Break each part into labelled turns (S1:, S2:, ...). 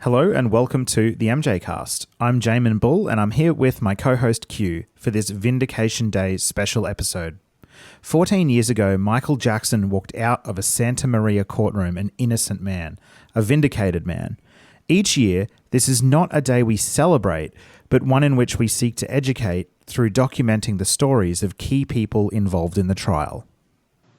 S1: Hello and welcome to the MJCast. I'm Jamon Bull and I'm here with my co-host Q for this Vindication Day special episode. 14 years ago, Michael Jackson walked out of a Santa Maria courtroom an innocent man, a vindicated man. Each year, this is not a day we celebrate, but one in which we seek to educate through documenting the stories of key people involved in the trial.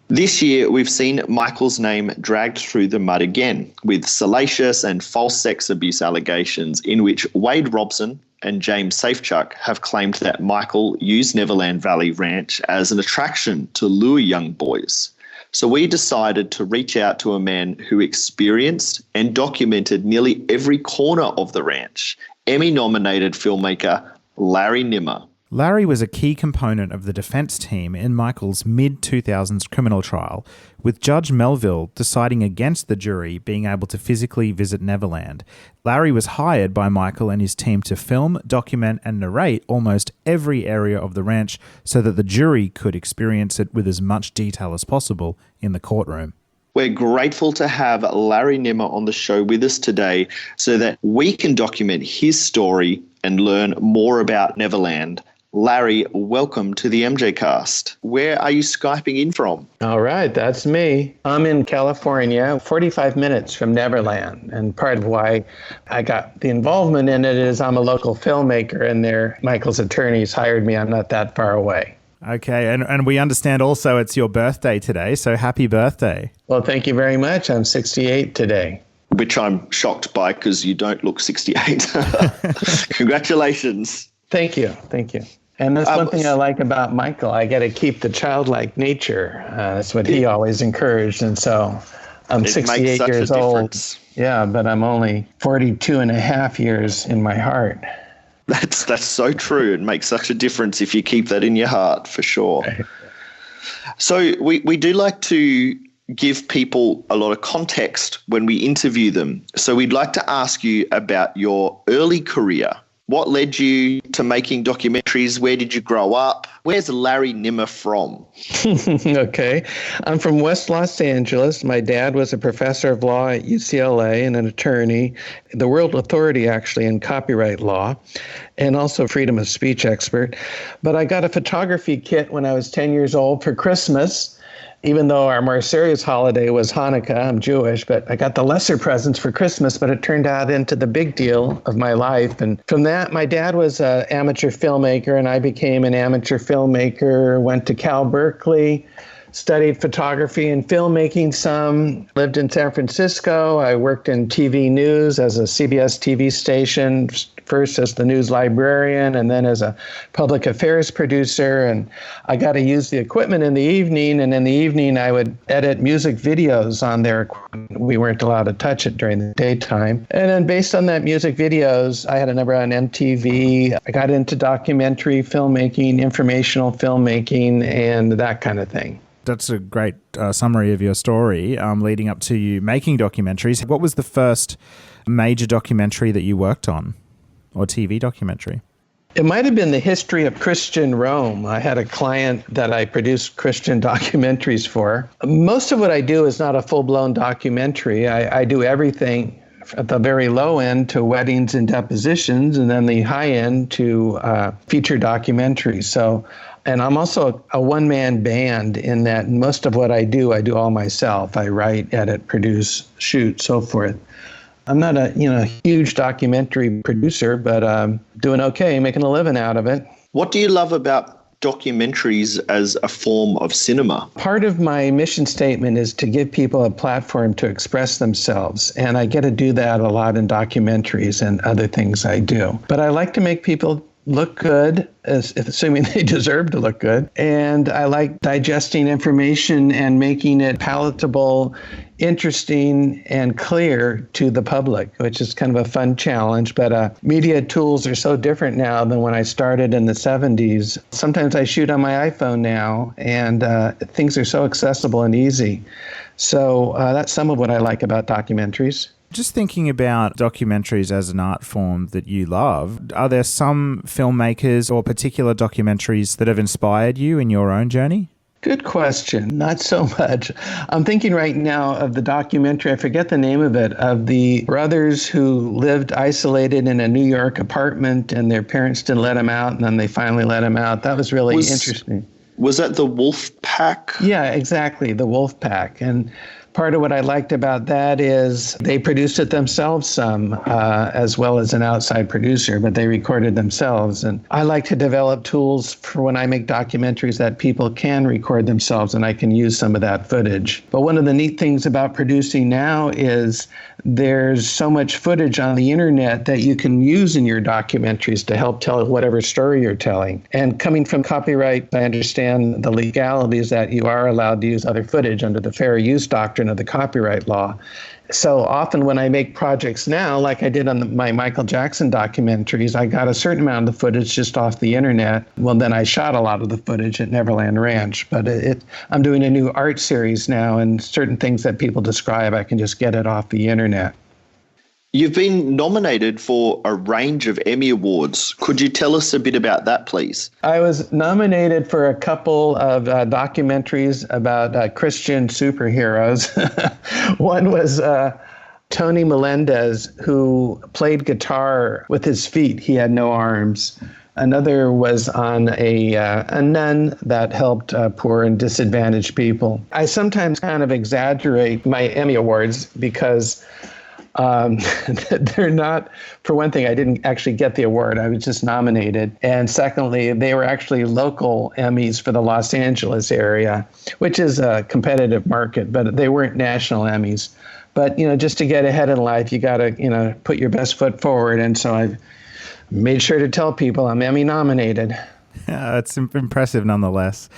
S2: This year, we've seen Michael's name dragged through the mud again, with salacious and false sex abuse allegations in which Wade Robson and James Safechuck have claimed that Michael used Neverland Valley Ranch as an attraction to lure young boys. So we decided to reach out to a man who experienced and documented nearly every corner of the ranch, Emmy-nominated filmmaker Larry Nimmer.
S1: Larry was a key component of the defense team in Michael's mid-2000s criminal trial, with Judge Melville deciding against the jury being able to physically visit Neverland. Larry was hired by Michael and his team to film, document, and narrate almost every area of the ranch so that the jury could experience it with as much detail as possible in the courtroom.
S2: We're grateful to have Larry Nimmer on the show with us today so that we can document his story and learn more about Neverland. Larry, welcome to the MJCast. Where are you Skyping in from?
S3: All right, that's me. I'm in California, 45 minutes from Neverland. And part of why I got the involvement in it is I'm a local filmmaker and Michael's attorneys hired me. I'm not that far away.
S1: Okay, and we understand also it's your birthday today, so happy birthday.
S3: Well, thank you very much. I'm 68 today.
S2: Which I'm shocked by because you don't look 68. Congratulations.
S3: Thank you. And that's one thing I like about Michael. I got to keep the childlike nature. That's what he always encouraged. And so I'm 68 years old. Yeah, but I'm only 42 and a half years in my heart.
S2: That's so true. It makes such a difference if you keep that in your heart, for sure. Right. So we do like to give people a lot of context when we interview them. So we'd like to ask you about your early career. What led you to making documentaries? Where did you grow up? Where's Larry Nimmer from?
S3: Okay. I'm from West Los Angeles. My dad was a professor of law at UCLA and an attorney, the world authority actually in copyright law, and also freedom of speech expert. But I got a photography kit when I was 10 years old for Christmas. Even though our more serious holiday was Hanukkah, I'm Jewish, but I got the lesser presents for Christmas, but it turned out into the big deal of my life. And from that, my dad was an amateur filmmaker, and I became an amateur filmmaker, went to Cal Berkeley, studied photography and filmmaking some, lived in San Francisco. I worked in TV news as a CBS TV station, first as the news librarian and then as a public affairs producer. And I got to use the equipment in the evening. And in the evening, I would edit music videos on their equipment. We weren't allowed to touch it during the daytime. And then based on that music videos, I had a number on MTV. I got into documentary filmmaking, informational filmmaking, and that kind of thing.
S1: That's a great summary of your story leading up to you making documentaries. What was the first major documentary that you worked on, or TV documentary?
S3: It might have been the history of Christian Rome. I had a client that I produced Christian documentaries for. Most of what I do is not a full-blown documentary. I do everything at the very low end to weddings and depositions, and then the high end to feature documentaries. And I'm also a one-man band in that most of what I do all myself. I write, edit, produce, shoot, so forth. I'm not a huge documentary producer, but doing okay, making a living out of it.
S2: What do you love about documentaries as a form of cinema?
S3: Part of my mission statement is to give people a platform to express themselves, and I get to do that a lot in documentaries and other things I do. But I like to make people look good, assuming they deserve to look good. And I like digesting information and making it palatable, interesting, and clear to the public, which is kind of a fun challenge. But media tools are so different now than when I started in the 70s. Sometimes I shoot on my iPhone now, and things are so accessible and easy. So that's some of what I like about documentaries.
S1: Just thinking about documentaries as an art form that you love, are there some filmmakers or particular documentaries that have inspired you in your own journey?
S3: Good question. Not so much. I'm thinking right now of the documentary, I forget the name of it, of the brothers who lived isolated in a New York apartment and their parents didn't let them out, and then they finally let them out. That was really interesting.
S2: Was that the Wolf Pack?
S3: Yeah, exactly, the Wolf Pack. And part of what I liked about that is they produced it themselves some, as well as an outside producer, but they recorded themselves. And I like to develop tools for when I make documentaries that people can record themselves, and I can use some of that footage. But one of the neat things about producing now is there's so much footage on the internet that you can use in your documentaries to help tell whatever story you're telling. And coming from copyright, I understand the legalities that you are allowed to use other footage under the fair use doctrine of the copyright law. So often when I make projects now, like I did on my Michael Jackson documentaries, I got a certain amount of the footage just off the internet. Well, then I shot a lot of the footage at Neverland Ranch. But I'm doing a new art series now, and certain things that people describe, I can just get it off the internet.
S2: You've been nominated for a range of Emmy Awards. Could you tell us a bit about that, please?
S3: I was nominated for a couple of documentaries about Christian superheroes. One was Tony Melendez, who played guitar with his feet. He had no arms. Another was on a nun that helped poor and disadvantaged people. I sometimes kind of exaggerate my Emmy Awards because they're not, for one thing, I didn't actually get the award. I was just nominated. And secondly, they were actually local Emmys for the Los Angeles area, which is a competitive market, but they weren't national Emmys. But, just to get ahead in life, you got to, put your best foot forward. And so I've made sure to tell people I'm Emmy nominated.
S1: Yeah, it's impressive nonetheless.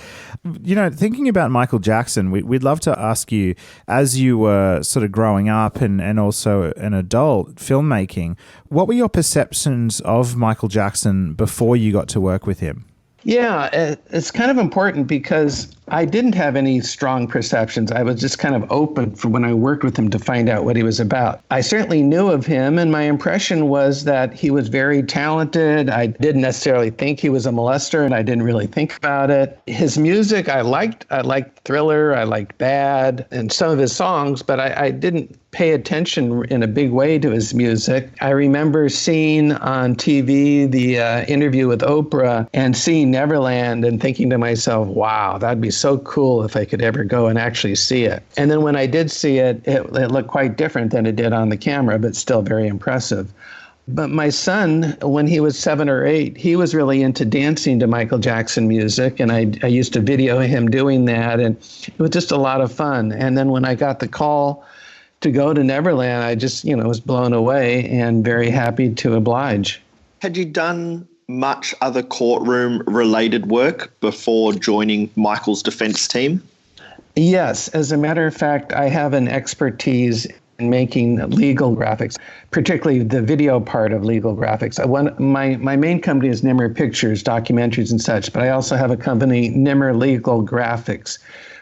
S1: Thinking about Michael Jackson, we'd love to ask you, as you were sort of growing up and also an adult filmmaking, what were your perceptions of Michael Jackson before you got to work with him?
S3: Yeah, it's kind of important because I didn't have any strong perceptions. I was just kind of open for when I worked with him to find out what he was about. I certainly knew of him, and my impression was that he was very talented. I didn't necessarily think he was a molester, and I didn't really think about it. His music, I liked Thriller, I liked Bad, and some of his songs, but I didn't pay attention in a big way to his music. I remember seeing on TV the interview with Oprah and seeing Neverland and thinking to myself, wow, that'd be so cool if I could ever go and actually see it. And then when I did see it, it looked quite different than it did on the camera, but still very impressive. But my son, when he was 7 or 8, he was really into dancing to Michael Jackson music, and I used to video him doing that, and it was just a lot of fun. And then when I got the call to go to Neverland, I just, was blown away and very happy to oblige.
S2: Had you done much other courtroom-related work before joining Michael's defense team?
S3: Yes. As a matter of fact, I have an expertise in making legal graphics, particularly the video part of legal graphics. My main company is Nimmer Pictures, documentaries and such, but I also have a company, Nimmer Legal Graphics,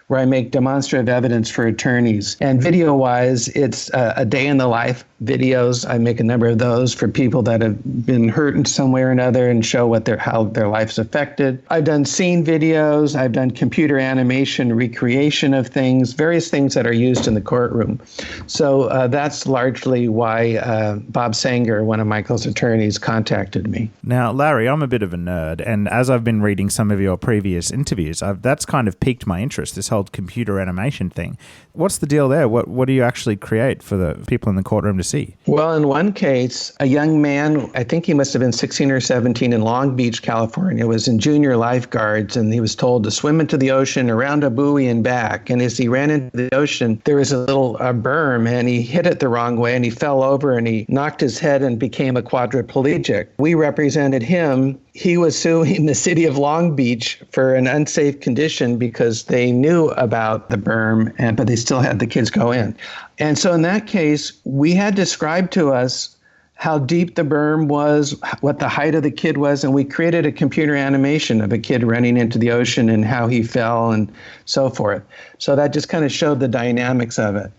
S3: where I make demonstrative evidence for attorneys. And video-wise, it's a day in the life videos. I make a number of those for people that have been hurt in some way or another and show how their life's affected. I've done scene videos. I've done computer animation, recreation of things, various things that are used in the courtroom. So that's largely why Bob Sanger, one of Michael's attorneys, contacted me.
S1: Now, Larry, I'm a bit of a nerd, and as I've been reading some of your previous interviews, that's kind of piqued my interest, this whole computer animation thing. What's the deal there? What do you actually create for the people in the courtroom to see?
S3: Well, in one case, a young man, I think he must have been 16 or 17 in Long Beach, California, was in junior lifeguards, and he was told to swim into the ocean around a buoy and back. And as he ran into the ocean, there was a little berm, and he hit it the wrong way, and he fell over, and he knocked his head and became a quadriplegic. We represented him. He was suing the city of Long Beach for an unsafe condition because they knew about the berm, but they still had the kids go in. And so in that case, we had described to us how deep the berm was, what the height of the kid was, and we created a computer animation of a kid running into the ocean and how he fell and so forth. So that just kind of showed the dynamics of it.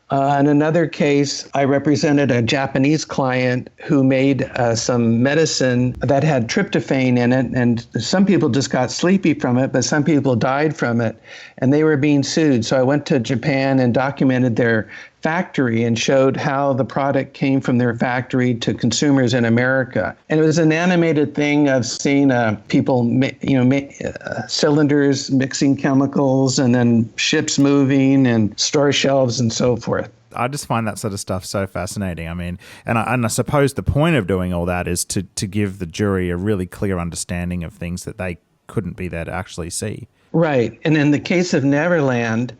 S3: In another case, I represented a Japanese client who made some medicine that had tryptophan in it, and some people just got sleepy from it, but some people died from it, and they were being sued. So I went to Japan and documented their factory and showed how the product came from their factory to consumers in America. And it was an animated thing of seeing people, cylinders mixing chemicals, and then ships moving and store shelves and so forth.
S1: I just find that sort of stuff so fascinating. I mean, and I suppose the point of doing all that is to give the jury a really clear understanding of things that they couldn't be there to actually see.
S3: Right. And in the case of Neverland,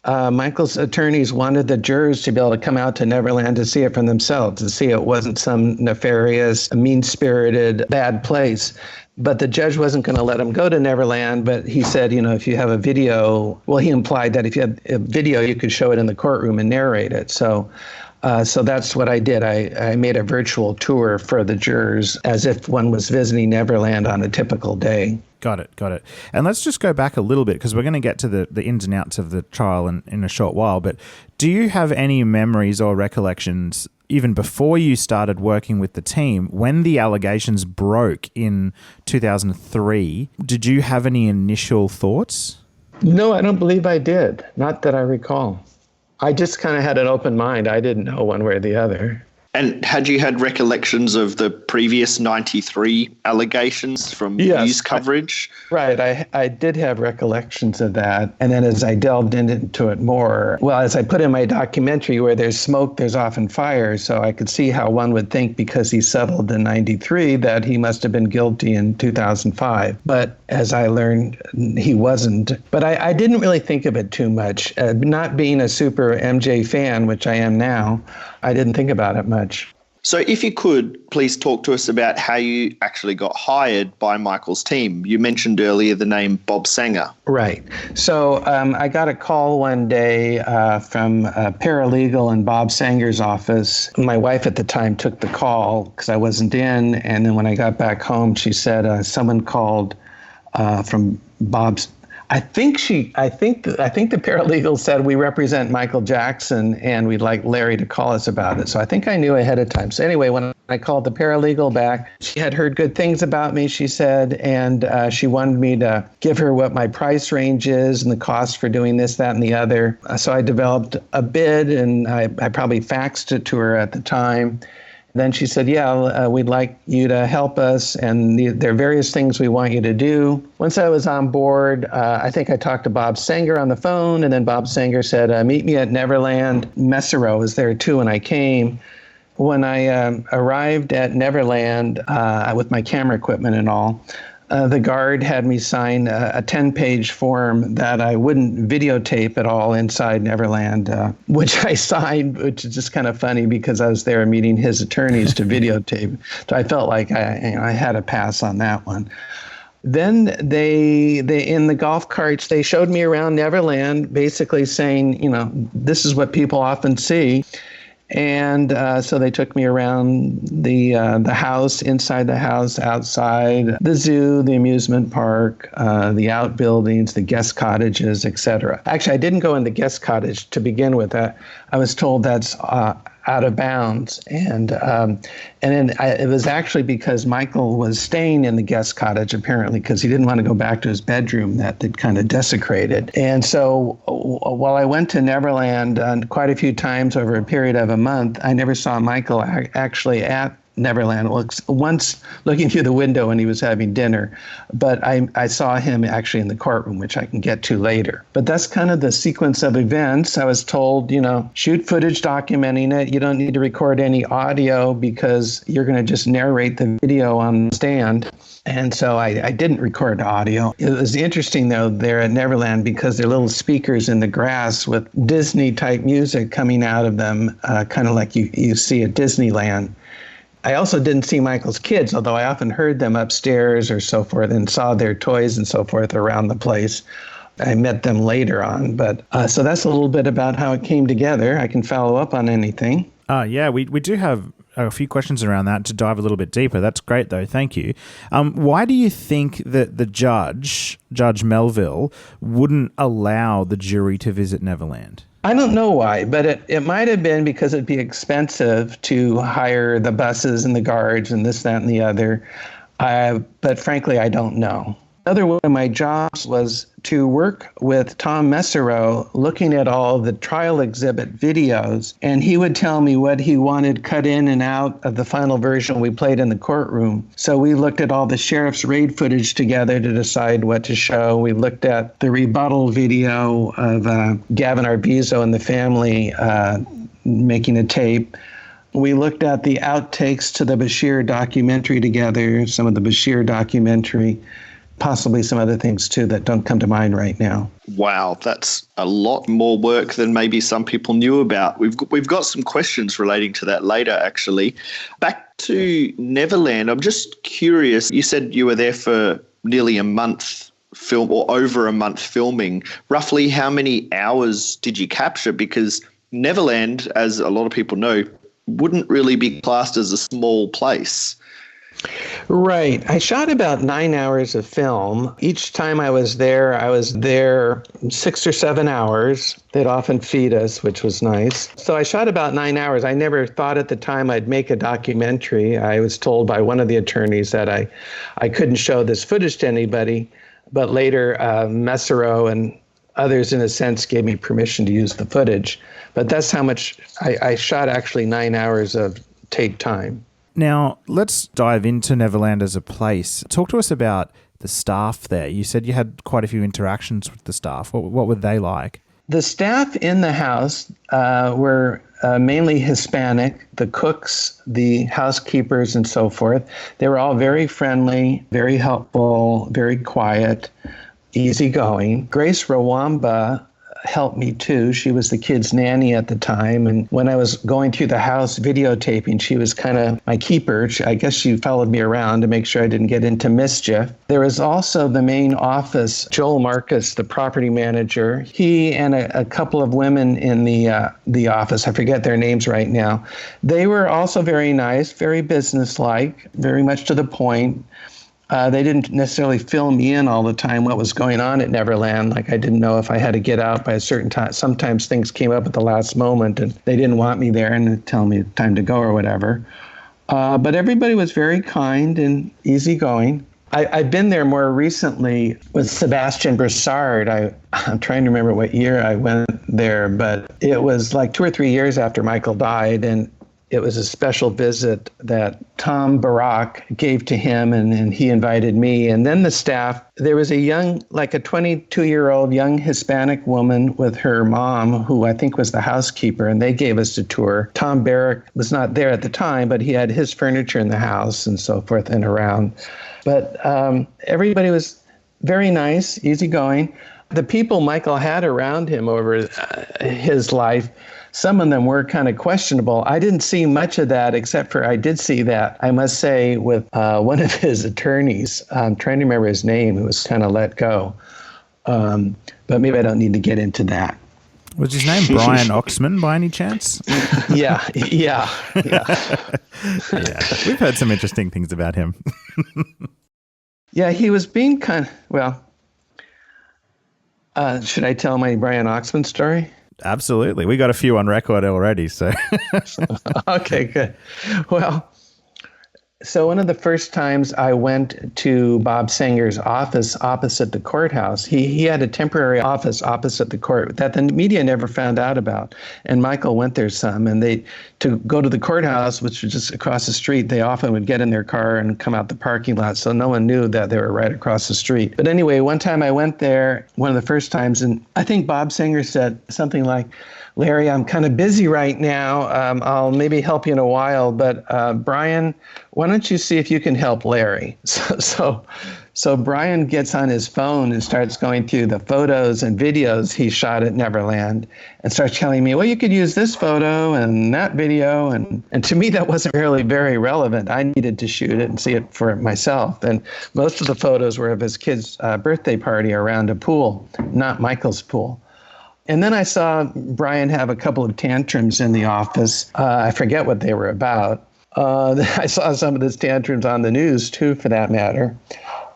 S3: Michael's attorneys wanted the jurors to be able to come out to Neverland to see it for themselves, to see it wasn't some nefarious, mean-spirited, bad place. But the judge wasn't going to let them go to Neverland, but he said, if you have a video, well, he implied that if you had a video, you could show it in the courtroom and narrate it. So that's what I did. I made a virtual tour for the jurors as if one was visiting Neverland on a typical day.
S1: Got it. And let's just go back a little bit because we're going to get to the ins and outs of the trial in a short while. But do you have any memories or recollections, even before you started working with the team, when the allegations broke in 2003? Did you have any initial thoughts?
S3: No, I don't believe I did. Not that I recall. I just kind of had an open mind. I didn't know one way or the other.
S2: And had you had recollections of the previous 93 allegations from news coverage?
S3: Right. I did have recollections of that. And then as I delved into it more, well, as I put in my documentary, where there's smoke, there's often fire. So I could see how one would think because he settled in 93 that he must have been guilty in 2005. But as I learned, he wasn't. But I didn't really think of it too much. Not being a super MJ fan, which I am now, I didn't think about it much.
S2: So if you could, please talk to us about how you actually got hired by Michael's team. You mentioned earlier the name Bob Sanger.
S3: Right. So I got a call one day from a paralegal in Bob Sanger's office. My wife at the time took the call because I wasn't in. And then when I got back home, she said someone called from Bob's. I think the paralegal said, we represent Michael Jackson and we'd like Larry to call us about it. So I think I knew ahead of time. So anyway, when I called the paralegal back, she had heard good things about me, she said, and she wanted me to give her what my price range is and the cost for doing this, that, and the other. So I developed a bid, and I probably faxed it to her at the time. Then she said, we'd like you to help us, and there are various things we want you to do. Once I was on board, I think I talked to Bob Sanger on the phone, and then Bob Sanger said, meet me at Neverland. Messero was there too, and I came. When I arrived at Neverland with my camera equipment and all, the guard had me sign a 10-page form that I wouldn't videotape at all inside Neverland, which I signed, which is just kind of funny because I was there meeting his attorneys to videotape. So I felt like I had a pass on that one. Then they in the golf carts, they showed me around Neverland, basically saying, this is what people often see. And so they took me around the house, inside the house, outside, the zoo, the amusement park, the outbuildings, the guest cottages, etc. Actually, I didn't go in the guest cottage to begin with. I was told that's out of bounds. And then it was actually because Michael was staying in the guest cottage, apparently, because he didn't want to go back to his bedroom that had kind of desecrated. And so while I went to Neverland quite a few times over a period of a month, I never saw Michael actually at Neverland. Once looking through the window when he was having dinner, but I saw him actually in the courtroom, which I can get to later. But that's kind of the sequence of events. I was told, shoot footage documenting it. You don't need to record any audio because you're going to just narrate the video on the stand. And so I didn't record audio. It was interesting, though, there at Neverland because there are little speakers in the grass with Disney-type music coming out of them, kind of like you see at Disneyland. I also didn't see Michael's kids, although I often heard them upstairs or so forth and saw their toys and so forth around the place. I met them later on. But so that's a little bit about how it came together. I can follow up on anything.
S1: We do have a few questions around that to dive a little bit deeper. That's great, though. Thank you. Why do you think that the Judge Melville, wouldn't allow the jury to visit Neverland?
S3: I don't know why, but it might have been because it'd be expensive to hire the buses and the guards and this, that, and the other. But frankly, I don't know. Another one of my jobs was to work with Tom Messerow looking at all the trial exhibit videos, and he would tell me what he wanted cut in and out of the final version we played in the courtroom. So we looked at all the sheriff's raid footage together to decide what to show. We looked at the rebuttal video of Gavin Arvizo and the family making a tape. We looked at the outtakes to the Bashir documentary together, some of the Bashir documentary, possibly some other things too that don't come to mind right now.
S2: Wow, that's a lot more work than maybe some people knew about. We've got some questions relating to that later, actually. Back to Neverland, I'm just curious. You said you were there for nearly a month film or over a month filming. Roughly how many hours did you capture? Because Neverland, as a lot of people know, wouldn't really be classed as a small place.
S3: Right. I shot about 9 hours of film. Each time I was there 6 or 7 hours. They'd often feed us, which was nice. So I shot about 9 hours. I never thought at the time I'd make a documentary. I was told by one of the attorneys that I couldn't show this footage to anybody. But later, Messerow and others, in a sense, gave me permission to use the footage. But that's how much I shot, actually 9 hours of take time.
S1: Now, let's dive into Neverland as a place. Talk to us about the staff there. You said you had quite a few interactions with the staff. What were they like?
S3: The staff in the house were mainly Hispanic, the cooks, the housekeepers, and so forth. They were all very friendly, very helpful, very quiet, easygoing. Grace Rawamba helped me too. She was the kid's nanny at the time. And when I was going through the house videotaping, she was kind of my keeper. I guess she followed me around to make sure I didn't get into mischief. There was also the main office, Joel Marcus, the property manager. He and a couple of women in the office, I forget their names right now. They were also very nice, very businesslike, very much to the point. They didn't necessarily fill me in all the time what was going on at Neverland. Like I didn't know if I had to get out by a certain time. Sometimes things came up at the last moment and they didn't want me there and tell me time to go or whatever. But everybody was very kind and easygoing. I've been there more recently with Sebastian Broussard. I'm trying to remember what year I went there, but it was like 2 or 3 years after Michael died, and it was a special visit that Tom Barak gave to him, and he invited me. And then the staff, there was a young, like a 22-year-old young Hispanic woman with her mom, who I think was the housekeeper, and they gave us a tour. Tom Barak was not there at the time, but he had his furniture in the house and so forth and around. But everybody was very nice, easygoing. The people Michael had around him over his life, some of them were kind of questionable. I didn't see much of that, except for I did see that, I must say, with one of his attorneys. I'm trying to remember his name, who was kind of let go. But maybe I don't need to get into that.
S1: Was his name Brian Oxman by any chance?
S3: Yeah.
S1: Yeah. We've heard some interesting things about him.
S3: Yeah, he was being kind of, well, should I tell my Brian Oxman story?
S1: Absolutely. We got a few on record already, so.
S3: Okay, good. Well, so one of the first times I went to Bob Sanger's office opposite the courthouse, he had a temporary office opposite the court that the media never found out about. And Michael went there some, and to go to the courthouse, which was just across the street, they often would get in their car and come out the parking lot. So no one knew that they were right across the street. But anyway, one time I went there, one of the first times, and I think Bob Sanger said something like, "Larry, I'm kind of busy right now. I'll maybe help you in a while, but Brian, why don't you see if you can help Larry?" So Brian gets on his phone and starts going through the photos and videos he shot at Neverland and starts telling me, well, you could use this photo and that video. And to me, that wasn't really very relevant. I needed to shoot it and see it for myself. And most of the photos were of his kid's birthday party around a pool, not Michael's pool. And then I saw Brian have a couple of tantrums in the office. I forget what they were about. I saw some of his tantrums on the news, too, for that matter.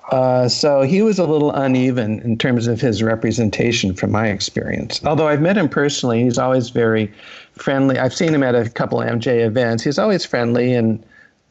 S3: So he was a little uneven in terms of his representation from my experience. Although I've met him personally, he's always very friendly. I've seen him at a couple of MJ events. He's always friendly and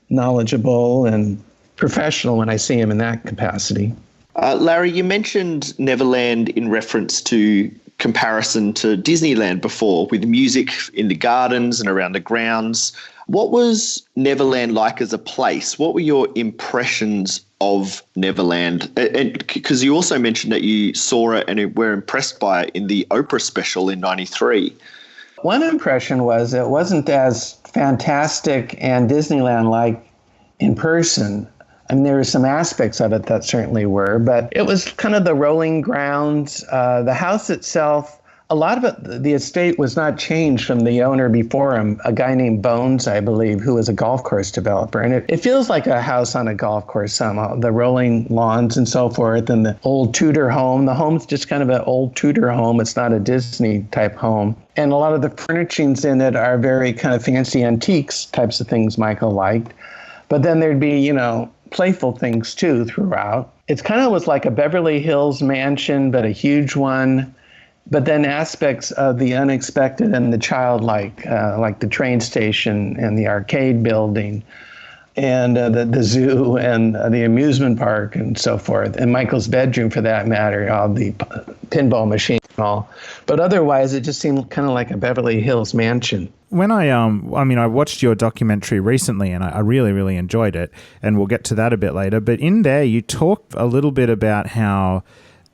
S3: knowledgeable and professional when I see him in that capacity.
S2: Larry, you mentioned Neverland in reference to comparison to Disneyland before, with music in the gardens and around the grounds. What was Neverland like as a place? What were your impressions of Neverland? And because you also mentioned that you saw it and were impressed by it in the Oprah special in '93.
S3: One impression was it wasn't as fantastic and Disneyland-like in person. I mean, there were some aspects of it that certainly were, but it was kind of the rolling grounds. The house itself, a lot of it, the estate was not changed from the owner before him, a guy named Bones, I believe, who was a golf course developer. And it feels like a house on a golf course somehow, the rolling lawns and so forth, and the old Tudor home. The home's just kind of an old Tudor home. It's not a Disney type home. And a lot of the furnishings in it are very kind of fancy antiques types of things Michael liked. But then there'd be, playful things too throughout. It kind of was like a Beverly Hills mansion, but a huge one. But then aspects of the unexpected and the childlike, like the train station and the arcade building and the zoo and the amusement park and so forth. And Michael's bedroom, for that matter, all the pinball machine and all. But otherwise, it just seemed kind of like a Beverly Hills mansion.
S1: When I watched your documentary recently and I really, really enjoyed it, and we'll get to that a bit later. But in there, you talked a little bit about how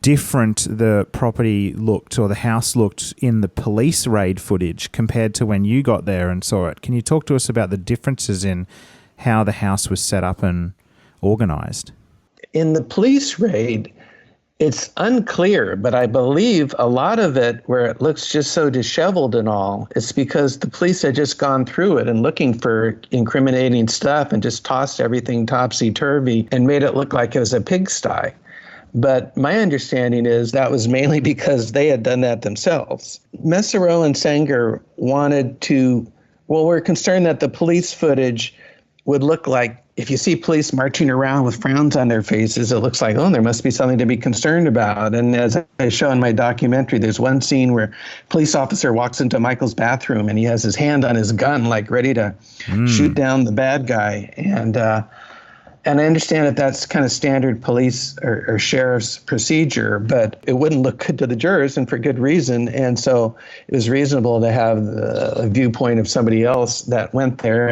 S1: different the property looked or the house looked in the police raid footage compared to when you got there and saw it. Can you talk to us about the differences in how the house was set up and organized?
S3: In the police raid, it's unclear, but I believe a lot of it, where it looks just so disheveled and all, it's because the police had just gone through it and looking for incriminating stuff and just tossed everything topsy-turvy and made it look like it was a pigsty. But my understanding is that was mainly because they had done that themselves. Messereau and Sanger were concerned that the police footage would look like, if you see police marching around with frowns on their faces, it looks like, there must be something to be concerned about. And as I show in my documentary, there's one scene where a police officer walks into Michael's bathroom and he has his hand on his gun, like ready to shoot down the bad guy. And I understand that that's kind of standard police or sheriff's procedure, but it wouldn't look good to the jurors, and for good reason. And so it was reasonable to have a viewpoint of somebody else that went there.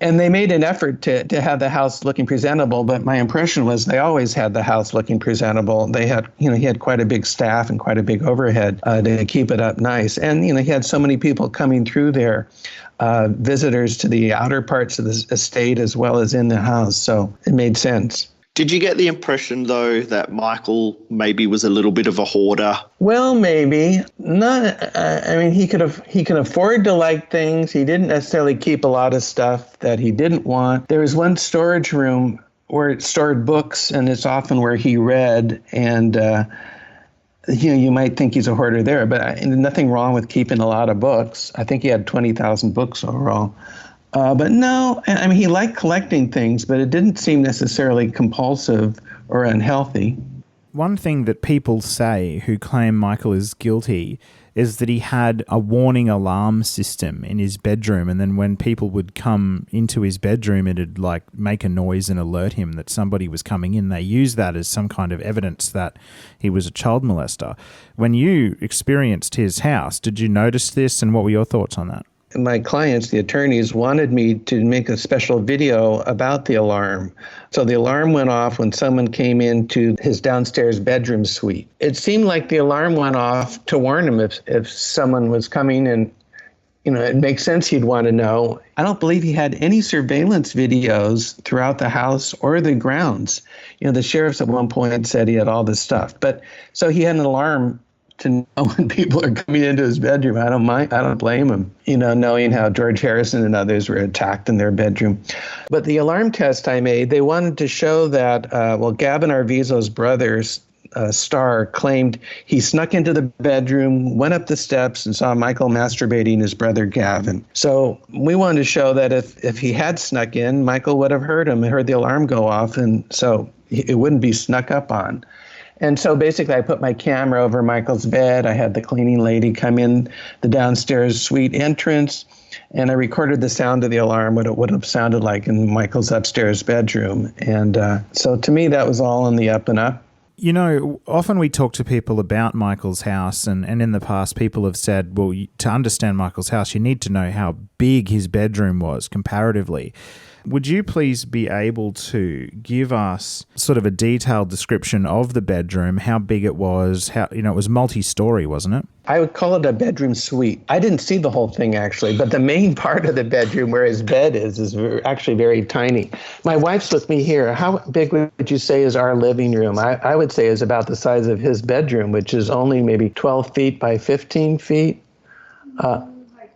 S3: And they made an effort to have the house looking presentable, but my impression was they always had the house looking presentable. They had, he had quite a big staff and quite a big overhead to keep it up nice. And, he had so many people coming through there, visitors to the outer parts of the estate as well as in the house. So it made sense.
S2: Did you get the impression, though, that Michael maybe was a little bit of a hoarder?
S3: Well, maybe. Not. He could afford to like things. He didn't necessarily keep a lot of stuff that he didn't want. There was one storage room where it stored books, and it's often where he read. And, you might think he's a hoarder there, but nothing wrong with keeping a lot of books. I think he had 20,000 books overall. But no, he liked collecting things, but it didn't seem necessarily compulsive or unhealthy.
S1: One thing that people say who claim Michael is guilty is that he had a warning alarm system in his bedroom, and then when people would come into his bedroom, it'd make a noise and alert him that somebody was coming in. They used that as some kind of evidence that he was a child molester. When you experienced his house, did you notice this, and what were your thoughts on that?
S3: My clients, the attorneys, wanted me to make a special video about the alarm. So the alarm went off when someone came into his downstairs bedroom suite. It seemed like the alarm went off to warn him if someone was coming, and it makes sense he'd want to know. I don't believe he had any surveillance videos throughout the house or the grounds. The sheriffs at one point said he had all this stuff. But so he had an alarm to know when people are coming into his bedroom. I don't blame him, knowing how George Harrison and others were attacked in their bedroom. But the alarm test I made, they wanted to show that, Gavin Arvizo's brothers, star, claimed he snuck into the bedroom, went up the steps, and saw Michael masturbating his brother Gavin. So we wanted to show that if he had snuck in, Michael would have heard him and heard the alarm go off, and so it wouldn't be snuck up on. And so basically I put my camera over Michael's bed. I had the cleaning lady come in the downstairs suite entrance, and I recorded the sound of the alarm, what it would have sounded like in Michael's upstairs bedroom. And so to me, that was all on the up and up.
S1: You know, often we talk to people about Michael's house, and in the past people have said, well, to understand Michael's house, you need to know how big his bedroom was comparatively. Would you please be able to give us sort of a detailed description of the bedroom, how big it was, how, you know, it was multi-story, wasn't it?
S3: I would call it a bedroom suite. I didn't see the whole thing, actually, but the main part of the bedroom where his bed is actually very tiny. My wife's with me here. How big would you say is our living room? I would say is about the size of his bedroom, which is only maybe 12 feet by 15 feet.
S4: 18 by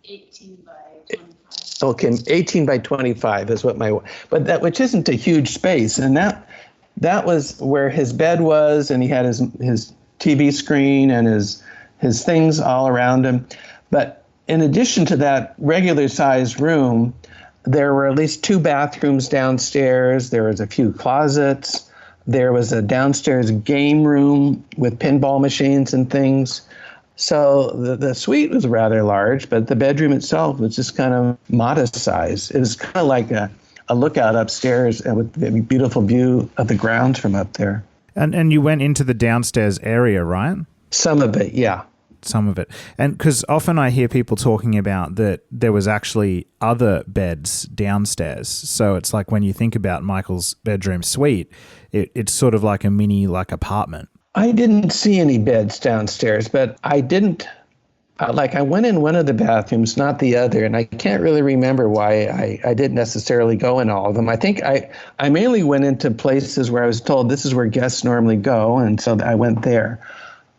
S4: 25.
S3: Okay, 18 by 25 is what but that, which isn't a huge space. And that was where his bed was, and he had his TV screen and his things all around him. But in addition to that regular sized room, there were at least 2 bathrooms downstairs. There was a few closets. There was a downstairs game room with pinball machines and things. So the suite was rather large, but the bedroom itself was just kind of modest size. It was kind of like a lookout upstairs with a beautiful view of the grounds from up there.
S1: And you went into the downstairs area, right?
S3: Some of it, yeah.
S1: Some of it. And because often I hear people talking about that there was actually other beds downstairs. So it's like when you think about Michael's bedroom suite, it's sort of like a mini apartment. I
S3: didn't see any beds downstairs, but I didn't, I went in one of the bathrooms, not the other, and I can't really remember why I didn't necessarily go in all of them. I think I mainly went into places where I was told this is where guests normally go, and so I went there.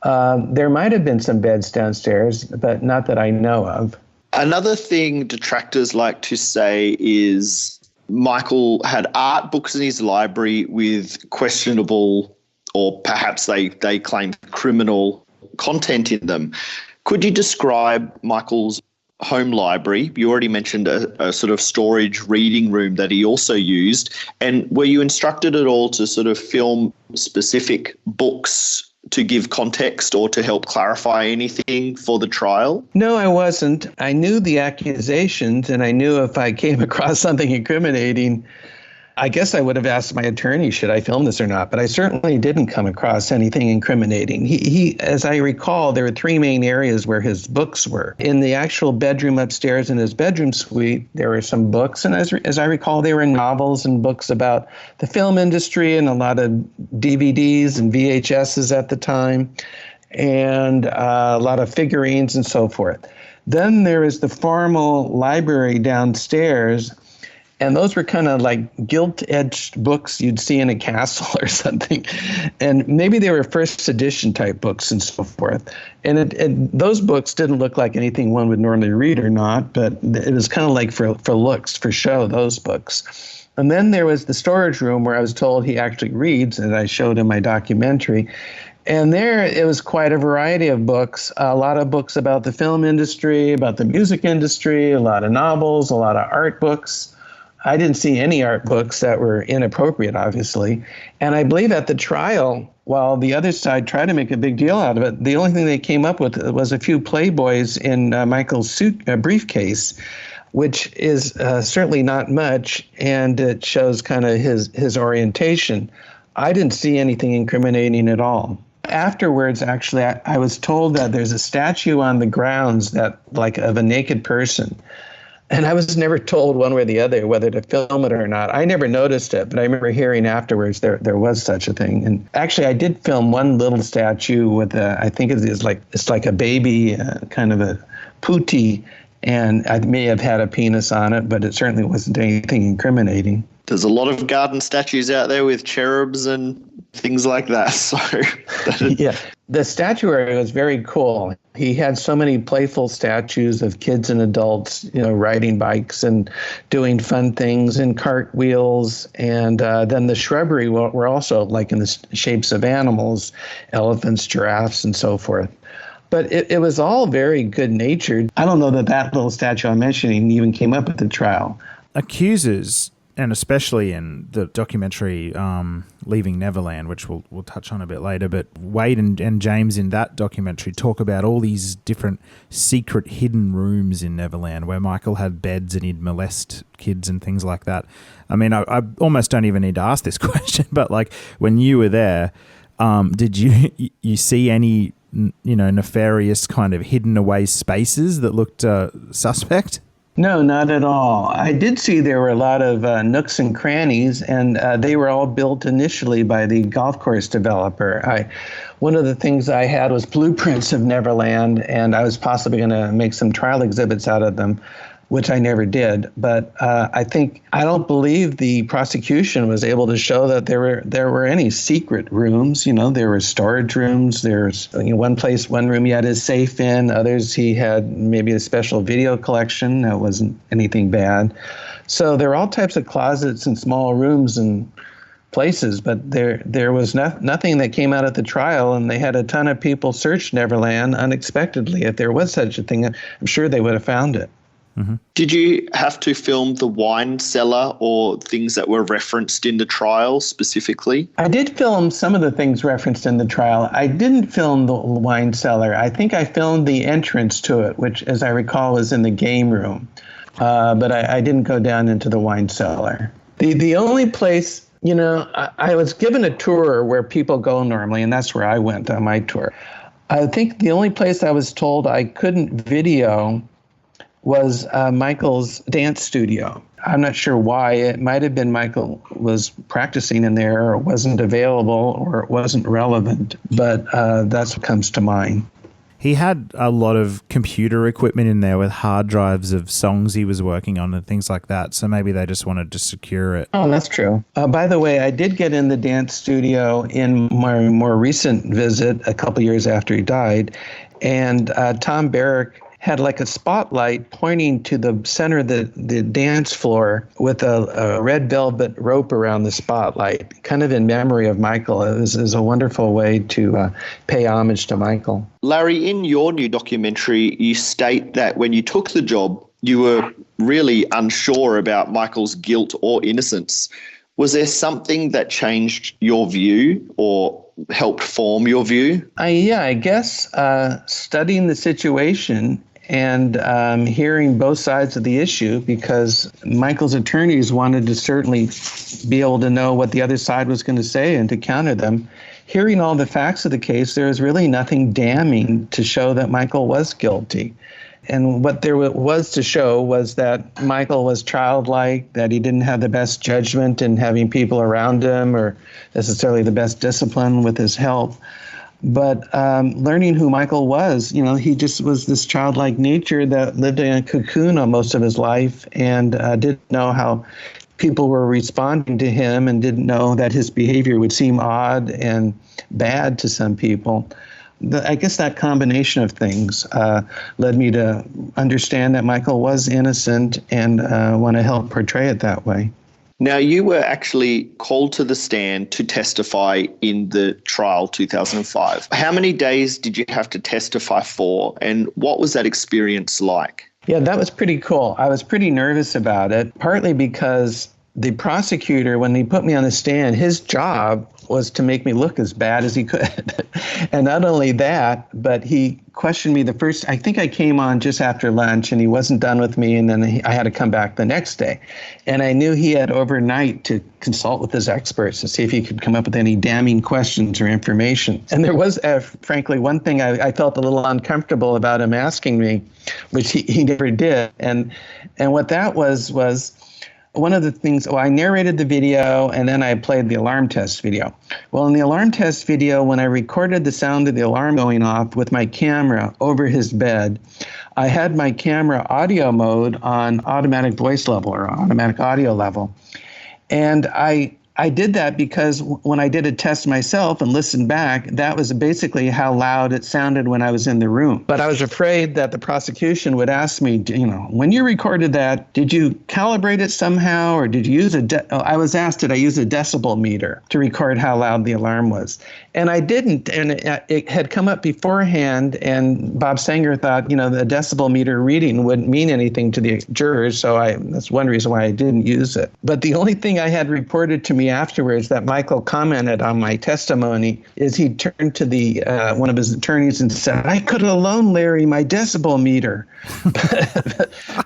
S3: There might have been some beds downstairs, but not that I know of.
S2: Another thing detractors like to say is Michael had art books in his library with questionable, or perhaps they claim criminal content in them. Could you describe Michael's home library? You already mentioned a sort of storage reading room that he also used. And were you instructed at all to sort of film specific books to give context or to help clarify anything for the trial?
S3: No, I wasn't. I knew the accusations, and I knew if I came across something incriminating, I guess I would have asked my attorney, should I film this or not? But I certainly didn't come across anything incriminating. He, as I recall, there were 3 main areas where his books were. In the actual bedroom upstairs in his bedroom suite, there were some books. And as I recall, they were novels and books about the film industry and a lot of DVDs and VHSs at the time, and a lot of figurines and so forth. Then there is the formal library downstairs. And those were kind of like gilt-edged books you'd see in a castle or something. And maybe they were first edition type books and so forth. And those books didn't look like anything one would normally read or not, but it was kind of like for looks, for show, those books. And then there was the storage room where I was told he actually reads, and I showed in my documentary. And there it was quite a variety of books, a lot of books about the film industry, about the music industry, a lot of novels, a lot of art books. I didn't see any art books that were inappropriate, obviously. And I believe at the trial, while the other side tried to make a big deal out of it, the only thing they came up with was a few Playboys in Michael's briefcase, which is certainly not much, and it shows kind of his orientation. I didn't see anything incriminating at all. Afterwards, actually, I was told that there's a statue on the grounds that, like, of a naked person. And I was never told one way or the other whether to film it or not. I never noticed it, but I remember hearing afterwards there was such a thing. And actually, I did film one little statue with I think it's like a baby, kind of a putti, and I may have had a penis on it, but it certainly wasn't anything incriminating.
S2: There's a lot of garden statues out there with cherubs and things like that. So
S3: Yeah, the statuary was very cool. He had so many playful statues of kids and adults, riding bikes and doing fun things and cartwheels. And then the shrubbery were also like in the shapes of animals, elephants, giraffes, and so forth. But it was all very good-natured. I don't know that little statue I'm mentioning even came up at the trial.
S1: Accusers, and especially in the documentary Leaving Neverland, which we'll touch on a bit later, but Wade and James in that documentary talk about all these different secret hidden rooms in Neverland where Michael had beds and he'd molest kids and things like that. I mean, I almost don't even need to ask this question, but like when you were there, did you see any nefarious kind of hidden away spaces that looked suspect?
S3: No, not at all. I did see there were a lot of nooks and crannies, and they were all built initially by the golf course developer. One of the things I had was blueprints of Neverland, and I was possibly going to make some trial exhibits out of them, which I never did. But I don't believe the prosecution was able to show that there were any secret rooms. There were storage rooms. There's one room he had his safe in. Others he had maybe a special video collection. That wasn't anything bad. So there were all types of closets and small rooms and places, but there was nothing that came out at the trial, and they had a ton of people search Neverland unexpectedly. If there was such a thing, I'm sure they would have found it.
S1: Mm-hmm.
S2: Did you have to film the wine cellar or things that were referenced in the trial specifically?
S3: I did film some of the things referenced in the trial. I didn't film the wine cellar. I think I filmed the entrance to it, which, as I recall, was in the game room. But I didn't go down into the wine cellar. The only place, I was given a tour where people go normally, and that's where I went on my tour. I think the only place I was told I couldn't video was Michael's dance studio. I'm not sure why. It might have been Michael was practicing in there, or wasn't available, or it wasn't relevant, but that's what comes to mind.
S1: He had a lot of computer equipment in there with hard drives of songs he was working on and things like that, so maybe they just wanted to secure it.
S3: Oh, that's true. By the way, I did get in the dance studio in my more recent visit a couple years after he died, and Tom Barrick had like a spotlight pointing to the center of the dance floor with a red velvet rope around the spotlight, kind of in memory of Michael. It was a wonderful way to pay homage to Michael.
S2: Larry, in your new documentary, you state that when you took the job, you were really unsure about Michael's guilt or innocence. Was there something that changed your view or helped form your view?
S3: I guess studying the situation and hearing both sides of the issue, because Michael's attorneys wanted to certainly be able to know what the other side was going to say and to counter them. Hearing all the facts of the case, there was really nothing damning to show that Michael was guilty. And what there was to show was that Michael was childlike, that he didn't have the best judgment in having people around him or necessarily the best discipline with his help. But learning who Michael was, he just was this childlike nature that lived in a cocoon on most of his life and didn't know how people were responding to him and didn't know that his behavior would seem odd and bad to some people. I guess that combination of things led me to understand that Michael was innocent and want to help portray it that way.
S2: Now, you were actually called to the stand to testify in the trial 2005. How many days did you have to testify for, and what was that experience like?
S3: Yeah, that was pretty cool. I was pretty nervous about it, partly because the prosecutor, when he put me on the stand, his job was to make me look as bad as he could. And not only that, but he questioned me I think I came on just after lunch and he wasn't done with me, and then I had to come back the next day. And I knew he had overnight to consult with his experts to see if he could come up with any damning questions or information. And there was, frankly, one thing I felt a little uncomfortable about him asking me, which he never did. And what that was one of the things, I narrated the video and then I played the alarm test video. Well, in the alarm test video, when I recorded the sound of the alarm going off with my camera over his bed, I had my camera audio mode on automatic voice level or automatic audio level. And I I did that because when I did a test myself and listened back, that was basically how loud it sounded when I was in the room. But I was afraid that the prosecution would ask me, when you recorded that, did you calibrate it somehow, or did you use I was asked, did I use a decibel meter to record how loud the alarm was? And I didn't, and it had come up beforehand, and Bob Sanger thought, the decibel meter reading wouldn't mean anything to the jurors, so that's one reason why I didn't use it. But the only thing I had reported to me afterwards that Michael commented on my testimony is he turned to the one of his attorneys and said, "I could have loaned Larry my decibel meter."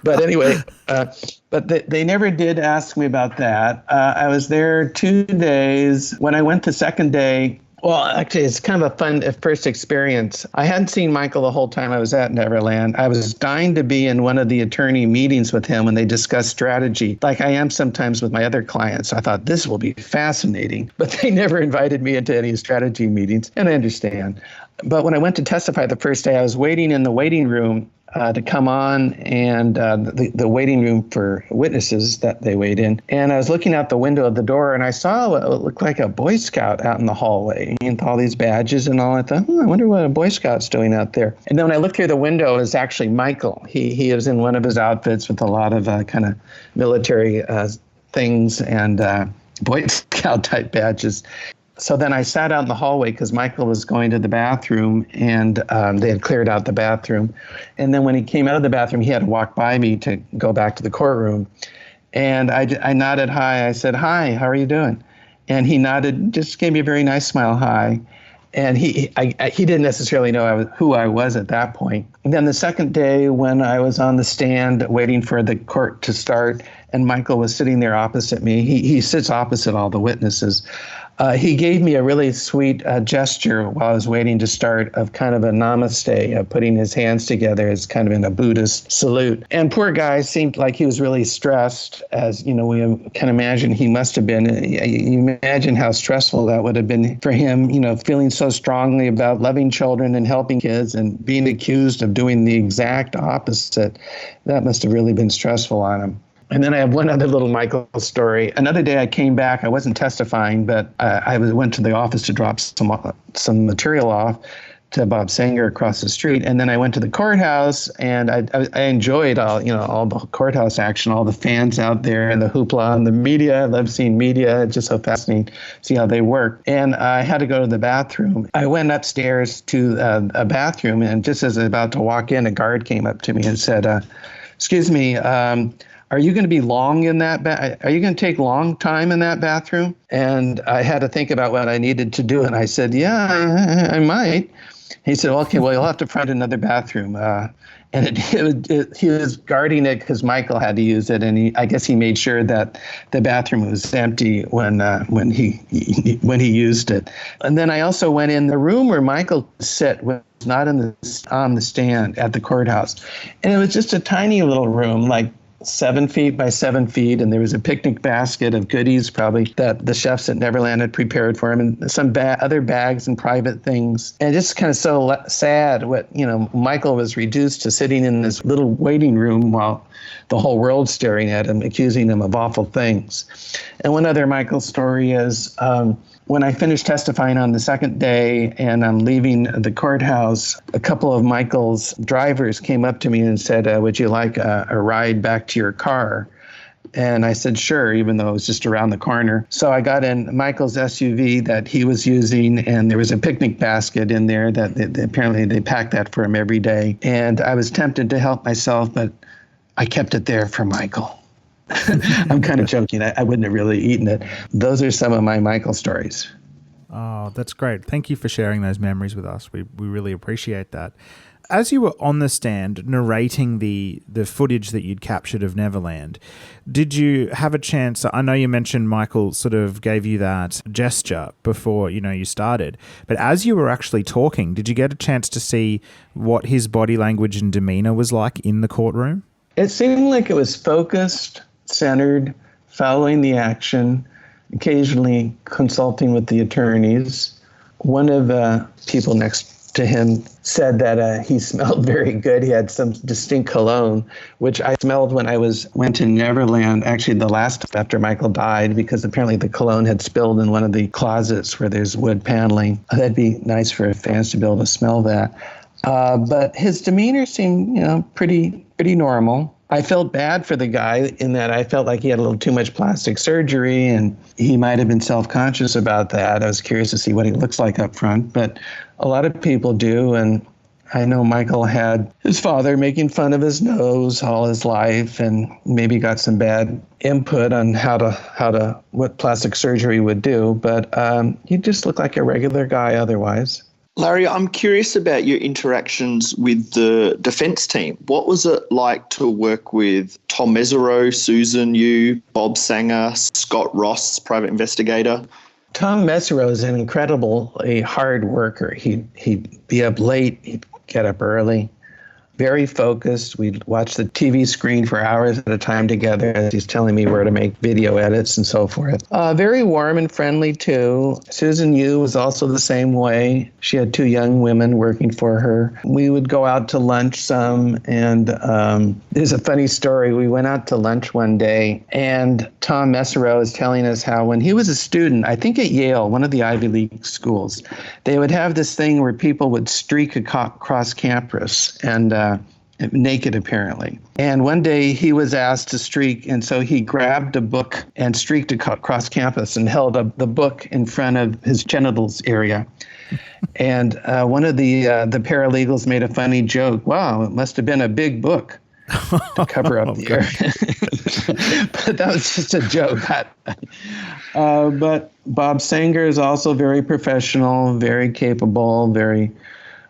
S3: But anyway, but they never did ask me about that. I was there 2 days. When I went the second day, well, actually, it's kind of a fun first experience. I hadn't seen Michael the whole time I was at Neverland. I was dying to be in one of the attorney meetings with him when they discuss strategy, like I am sometimes with my other clients. I thought this will be fascinating, but they never invited me into any strategy meetings, and I understand. But when I went to testify the first day, I was waiting in the waiting room to come on, and the waiting room for witnesses that they wait in. And I was looking out the window of the door, and I saw what looked like a Boy Scout out in the hallway with all these badges and all. I thought, I wonder what a Boy Scout's doing out there. And then when I looked through the window, it was actually Michael. He was in one of his outfits with a lot of kind of military things and Boy Scout type badges. So then I sat out in the hallway because Michael was going to the bathroom, and they had cleared out the bathroom. And then when he came out of the bathroom, he had to walk by me to go back to the courtroom. And I nodded hi. I said, "Hi, how are you doing?" And he nodded, just gave me a very nice smile, hi. And he didn't necessarily know who I was at that point. And then the second day when I was on the stand waiting for the court to start, and Michael was sitting there opposite me, he sits opposite all the witnesses. He gave me a really sweet gesture while I was waiting to start of kind of a namaste, of putting his hands together as kind of in a Buddhist salute. And poor guy seemed like he was really stressed, as we can imagine he must have been. You imagine how stressful that would have been for him, feeling so strongly about loving children and helping kids and being accused of doing the exact opposite. That must have really been stressful on him. And then I have one other little Michael story. Another day I came back. I wasn't testifying, but I went to the office to drop some material off to Bob Sanger across the street. And then I went to the courthouse, and I enjoyed all the courthouse action, all the fans out there and the hoopla and the media. I love seeing media. It's just so fascinating to see how they work. And I had to go to the bathroom. I went upstairs to a bathroom, and just as I was about to walk in, a guard came up to me and said, "Excuse me, are you going to be long in that are you going to take long time in that bathroom?" And I had to think about what I needed to do. And I said, "Yeah, I might." He said, "Okay, well, you'll have to find another bathroom." And he was guarding it because Michael had to use it. And I guess he made sure that the bathroom was empty when he used it. And then I also went in the room where Michael sat, was not on the stand at the courthouse. And it was just a tiny little room, like 7 feet by 7 feet, and there was a picnic basket of goodies probably that the chefs at Neverland had prepared for him, and some other bags and private things. And just kind of so sad what, Michael was reduced to sitting in this little waiting room while the whole world's staring at him, accusing him of awful things. And one other Michael story is when I finished testifying on the second day and I'm leaving the courthouse, a couple of Michael's drivers came up to me and said, "Would you like a ride back to your car?" And I said, "Sure," even though it was just around the corner. So I got in Michael's SUV that he was using, and there was a picnic basket in there that apparently they packed that for him every day. And I was tempted to help myself, but I kept it there for Michael. I'm kind of joking. I wouldn't have really eaten it. Those are some of my Michael stories.
S1: Oh, that's great. Thank you for sharing those memories with us. We really appreciate that. As you were on the stand narrating the footage that you'd captured of Neverland, did you have a chance? I know you mentioned Michael sort of gave you that gesture before you started, but as you were actually talking, did you get a chance to see what his body language and demeanor was like in the courtroom?
S3: It seemed like it was focused, centered, following the action, occasionally consulting with the attorneys. One of the people next to him said that he smelled very good. He had some distinct cologne, which I smelled when I went to Neverland, actually the last after Michael died, because apparently the cologne had spilled in one of the closets where there's wood paneling. That'd be nice for fans to be able to smell that. But his demeanor seemed, pretty normal. I felt bad for the guy in that I felt like he had a little too much plastic surgery and he might have been self-conscious about that. I was curious to see what he looks like up front, but a lot of people do. And I know Michael had his father making fun of his nose all his life and maybe got some bad input on what plastic surgery would do. But he just looked like a regular guy otherwise.
S2: Larry, I'm curious about your interactions with the defence team. What was it like to work with Tom Mesereau, Susan Yu, Bob Sanger, Scott Ross, private investigator?
S3: Tom Mesereau is an incredibly hard worker. He'd be up late, he'd get up early, very focused. We'd watch the TV screen for hours at a time together as he's telling me where to make video edits and so forth. Very warm and friendly, too. Susan Yu was also the same way. She had 2 young women working for her. We would go out to lunch some, and there's a funny story. We went out to lunch one day, and Tom Mesereau is telling us how when he was a student, I think at Yale, one of the Ivy League schools, they would have this thing where people would streak across campus, and naked apparently. And one day he was asked to streak, and so he grabbed a book and streaked across campus and held up the book in front of his genitals area. And one of the paralegals made a funny joke. Wow, it must have been a big book to cover up the area. But that was just a joke. But Bob Sanger is also very professional, very capable, very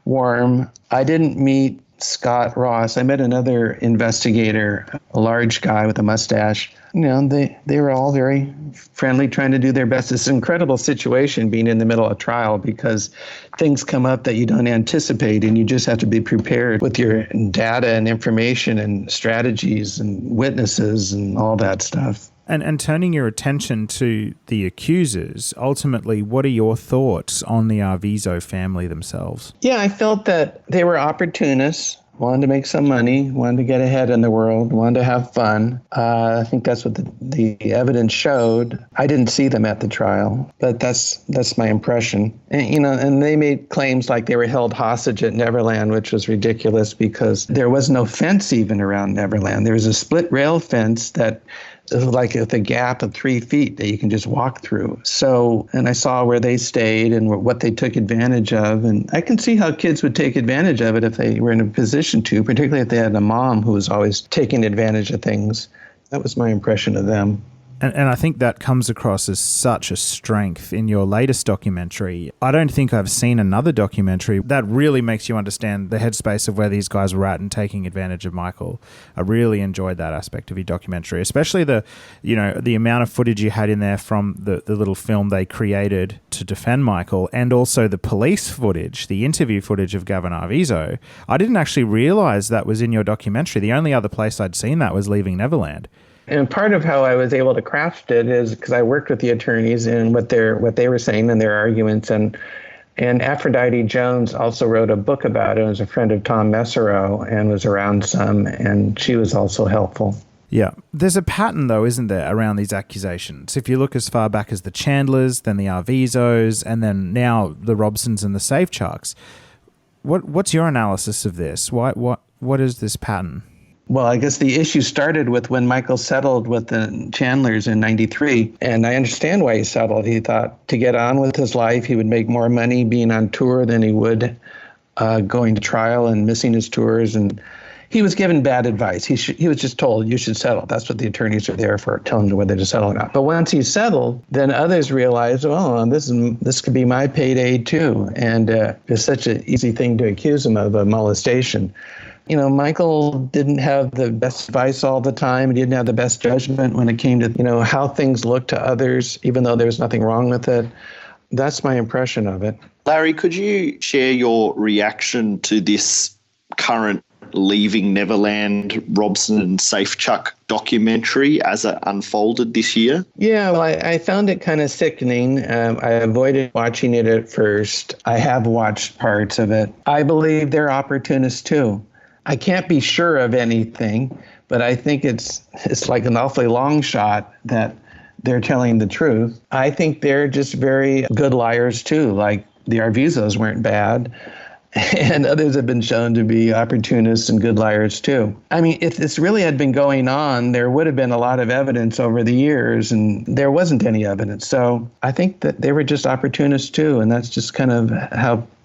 S3: warm. I didn't meet Scott Ross. I met another investigator, a large guy with a mustache. They were all very friendly, trying to do their best. It's an incredible situation being in the middle of trial because things come up that you don't anticipate, and you just have to be prepared with your data and information and strategies and witnesses and all that stuff.
S1: And turning your attention to the accusers, ultimately, what are your thoughts on the Arvizo family themselves?
S3: Yeah, I felt that they were opportunists, wanted to make some money, wanted to get ahead in the world, wanted to have fun. I think that's what the evidence showed. I didn't see them at the trial, but that's my impression. And they made claims like they were held hostage at Neverland, which was ridiculous because there was no fence even around Neverland. There was a split rail fence that like with a gap of 3 feet that you can just walk through. So, and I saw where they stayed and what they took advantage of. And I can see how kids would take advantage of it if they were in a position to, particularly if they had a mom who was always taking advantage of things. That was my impression of them.
S1: And I think that comes across as such a strength in your latest documentary. I don't think I've seen another documentary that really makes you understand the headspace of where these guys were at and taking advantage of Michael. I really enjoyed that aspect of your documentary, especially the amount of footage you had in there from the little film they created to defend Michael, and also the police footage, the interview footage of Gavin Arvizo. I didn't actually realize that was in your documentary. The only other place I'd seen that was Leaving Neverland.
S3: And part of how I was able to craft it is because I worked with the attorneys and what they were saying in their arguments. And Aphrodite Jones also wrote a book about it. It was a friend of Tom Mesereau and was around some, and she was also helpful.
S1: Yeah. There's a pattern, though, isn't there, around these accusations? If you look as far back as the Chandlers, then the Arvizos, and then now the Robsons and the Safechucks. What's your analysis of this? What is this pattern?
S3: Well, I guess the issue started with when Michael settled with the Chandlers in '93, and I understand why he settled. He thought to get on with his life, he would make more money being on tour than he would going to trial and missing his tours. And he was given bad advice. He was just told, you should settle. That's what the attorneys are there for, telling him whether to settle or not. But once he settled, then others realized, this could be my payday too. And it's such an easy thing to accuse him of, a molestation. Michael didn't have the best advice all the time. He didn't have the best judgment when it came to, how things look to others, even though there's nothing wrong with it. That's my impression of it.
S2: Larry, could you share your reaction to this current Leaving Neverland, Robson and Safechuck documentary as it unfolded this year?
S3: Yeah, well, I found it kind of sickening. I avoided watching it at first. I have watched parts of it. I believe they're opportunists too. I can't be sure of anything, but I think it's like an awfully long shot that they're telling the truth. I think they're just very good liars too, like the Arvizos weren't bad. And others have been shown to be opportunists and good liars too. I mean, if this really had been going on, there would have been a lot of evidence over the years, and there wasn't any evidence. So I think that they were just opportunists too, and that's just kind of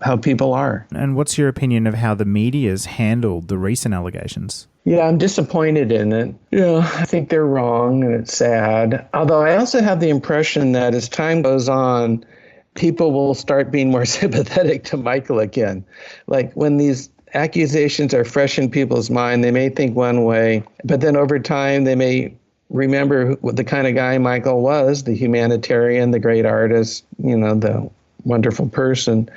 S3: how people are.
S1: And what's your opinion of how the media's handled the recent allegations?
S3: Yeah, I'm disappointed in it. Yeah, I think they're wrong, and it's sad. Although I also have the impression that as time goes on, people will start being more sympathetic to Michael again. Like when these accusations are fresh in people's mind, they may think one way, but then over time they may remember what the kind of guy Michael was, the humanitarian, the great artist, the wonderful person.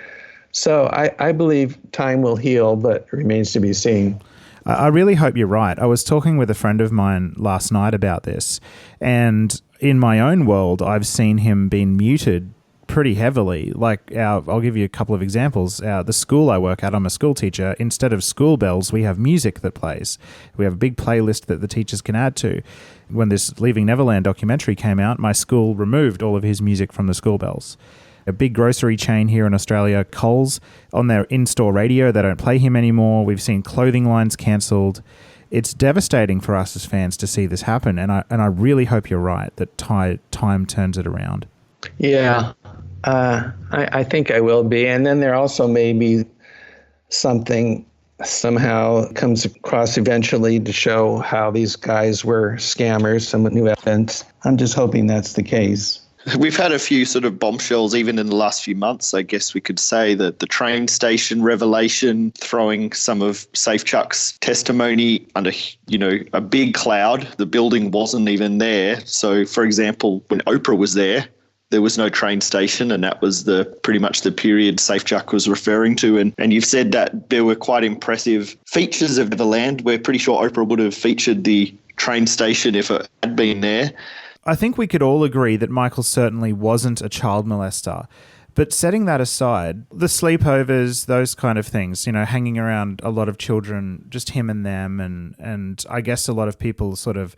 S3: So I believe time will heal, but it remains to be seen.
S1: I really hope you're right. I was talking with a friend of mine last night about this, and in my own world, I've seen him being muted pretty heavily. Like I'll give you a couple of examples. The school I work at, I'm a school teacher. Instead of school bells, we have music that plays. We have a big playlist that the teachers can add to. When this Leaving Neverland documentary came out, my school removed all of his music from the school bells. A big grocery chain here in Australia, Coles, on their in-store radio, they don't play him anymore. We've seen clothing lines cancelled. It's devastating for us as fans to see this happen, and I really hope you're right that time turns it around.
S3: Yeah, I think I will be. And then there also may be something somehow comes across eventually to show how these guys were scammers, some new evidence. I'm just hoping that's the case.
S2: We've had a few sort of bombshells even in the last few months. I guess we could say that the train station revelation, throwing some of Safechuck's testimony under, a big cloud. The building wasn't even there. So, for example, when Oprah was there was no train station, and that was pretty much the period Safechuck was referring to. And you've said that there were quite impressive features of Neverland. We're pretty sure Oprah would have featured the train station if it had been there.
S1: I think we could all agree that Michael certainly wasn't a child molester. But setting that aside, the sleepovers, those kind of things, hanging around a lot of children, just him and them, and I guess a lot of people sort of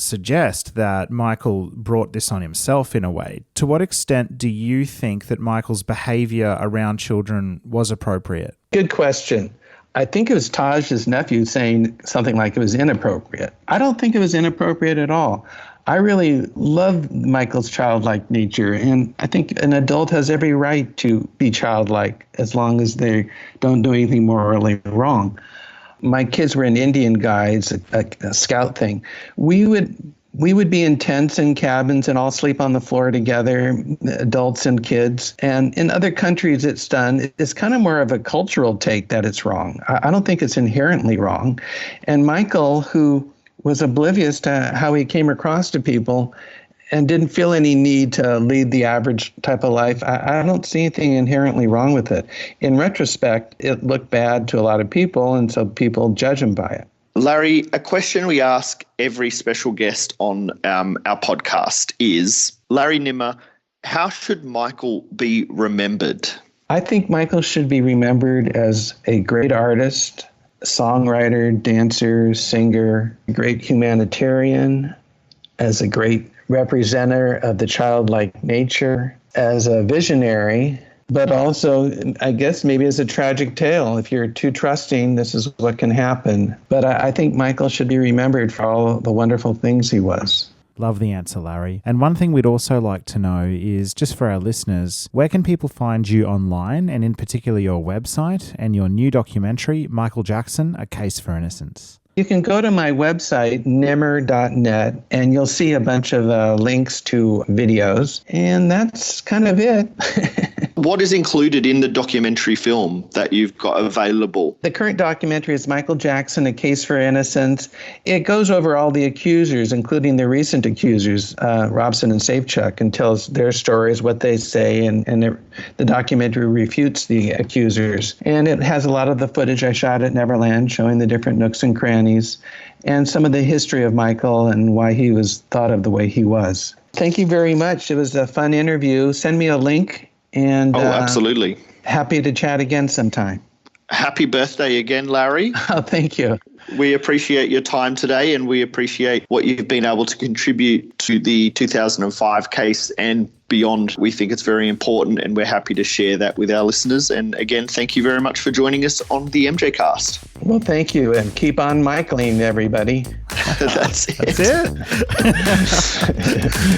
S1: suggest that Michael brought this on himself in a way. To what extent do you think that Michael's behaviour around children was appropriate?
S3: Good question. I think it was Taj's nephew saying something like it was inappropriate. I don't think it was inappropriate at all. I really love Michael's childlike nature, and I think an adult has every right to be childlike as long as they don't do anything morally wrong. My kids were in Indian guides, a scout thing. We would be in tents and cabins and all sleep on the floor together, adults and kids. And in other countries it's done. It's kind of more of a cultural take that it's wrong. I don't think it's inherently wrong. And Michael, who was oblivious to how he came across to people and didn't feel any need to lead the average type of life, I don't see anything inherently wrong with it. In retrospect, it looked bad to a lot of people, and so people judge him by it.
S2: Larry, a question we ask every special guest on our podcast is, Larry Nimmer, how should Michael be remembered? I
S3: think Michael should be remembered as a great artist, songwriter, dancer, singer, great humanitarian, as a great representative of the childlike nature, as a visionary, but also, I guess, maybe as a tragic tale. If you're too trusting, this is what can happen. But I think Michael should be remembered for all the wonderful things he was.
S1: Love the answer, Larry. And one thing we'd also like to know is, just for our listeners, where can people find you online, and in particular your website and your new documentary, Michael Jackson, A Case for Innocence?
S3: You can go to my website, nimmer.net, and you'll see a bunch of links to videos. And that's kind of it.
S2: What is included in the documentary film that you've got available?
S3: The current documentary is Michael Jackson, A Case for Innocence. It goes over all the accusers, including the recent accusers, Robson and Safechuck, and tells their stories, what they say, and the documentary refutes the accusers. And it has a lot of the footage I shot at Neverland, showing the different nooks and crannies, and some of the history of Michael and why he was thought of the way he was. Thank you very much. It was a fun interview. Send me a link. And
S2: absolutely.
S3: Happy to chat again sometime.
S2: Happy birthday again, Larry.
S3: Oh, thank you.
S2: We appreciate your time today, and we appreciate what you've been able to contribute to the 2005 case and beyond. We think it's very important, and we're happy to share that with our listeners. And again, thank you very much for joining us on the MJCast.
S3: Well, thank you, and keep on Michaeling, everybody.
S2: That's it.
S1: That's it.